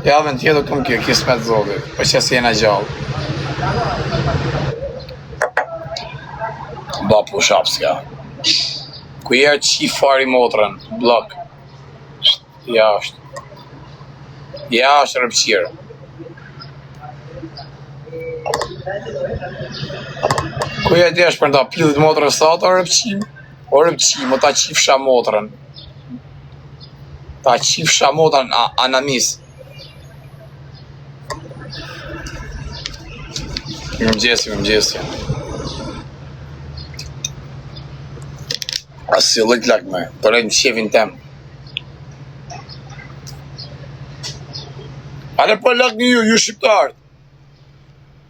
Javën tjetër kam kjo kismet zotit, po që si jena gjallë. Ba push-ups'ka. Ku jerë qi fari motrën, blok. Jashtë. Jashtë rëpqirë. Ku jerë ti është për nda pillit motrën sot, o rëpqim? O rëpqim, o ta qifsha motrën. Ta qifsha motrën anamis. Mëgjesi. Asi lëk me, përrejt në shefin tem. Ale po lak një ju shqiptarët.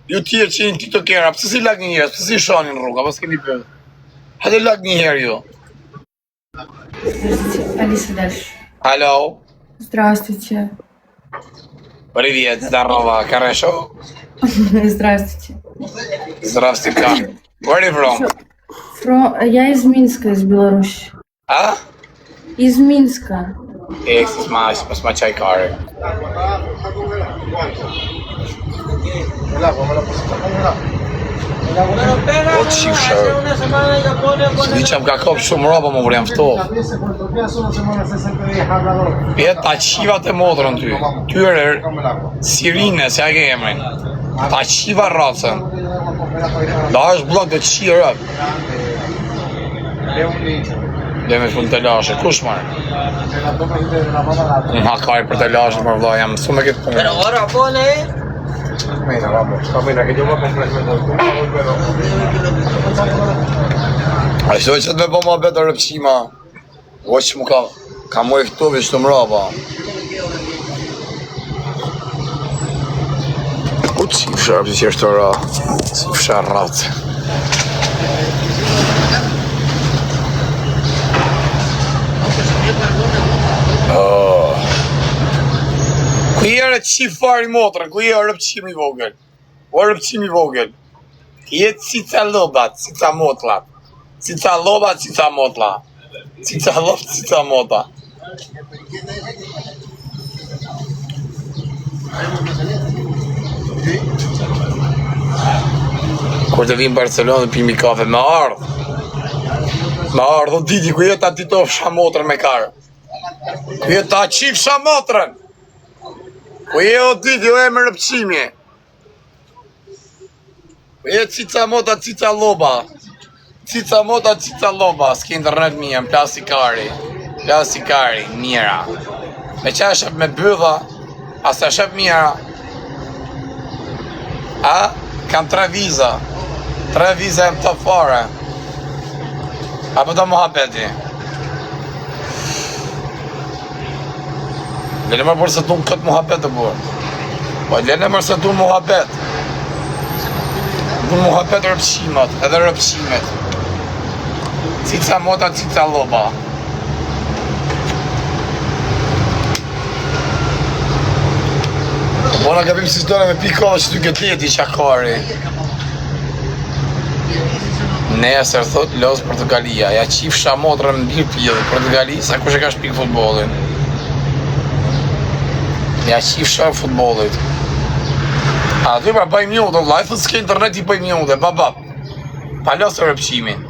Ju tjerë që jenë tiktokera, pëse si lak një njerës, pëse si shonin rruga, pas keni për. Hajde lak një herë ju. Алиса дальше. Алло. Здравствуйте. Привет, здорово, хорошо? Здравствуйте. Здравствуйте, как? Where are you from? Я из Минска, из Беларуси. А? Из Минска. С мачай кары. O qifshë. Di që më ka kopë shumë roba më vrem fto. Jetë ta qivat e motrën ty. Tyre Sirine, se a ke emrin. Ta qiva racën. Da është blok dhe qi rëp. Dhe me full të lashe, kush marë? Në hakaj për të lashe, për vla, jam mësu me këtë punë. Pero ahora pone. Mira, vamos, camina, que yo voy a comprar A shtoj që të me po ma betë rëpqima. O që mu ka mu e këtu vishtu më raba. U qifshë rëpë që është të ra. Qifshë ratë. Ku jere qif fari motrën, ku jere rëpqim i vogël. O rëpqim i vogël. Jetë cica lobat, cica motlat. Cica lobat, cica motla. Cica lob, cica mota. Kur të vim Barcelonë dhe pimi kafe, me ardhë. Me ardhë, o diti, ku jetë ta titof shamotrën me karë. Ku jetë ta qif shamotrën. Ku jetë o diti, o e më rëpqimje. Ku jetë cica mota, cica loba. Cica mota, cica loba. S'ki internet mija, në plastikari. Plastikari, mira. Me qa shep me bydha, asa shep mira. A? Kam 3 viza. 3 viza e më të fare. Apo do muhabeti? Lene mërë përse tu në këtë muhabet të burë. Po lene mërë se tu në muhabet. Tu në muhabet rëpqimat, edhe rëpqimet. Cica mota, cica loba. Bona ka pim si shtore me pikove që ty këtë jeti qakari. Nesër thot los Portugalia, ja qifsha motrën në birë pjellë Portugali, sa kush e ka shpik futbolin. Ja qifsha futbolit. A ty pra bëjmë një dhe, lajfët s'ke internet i bëjmë një dhe, babab. Pa losë rëpqimin.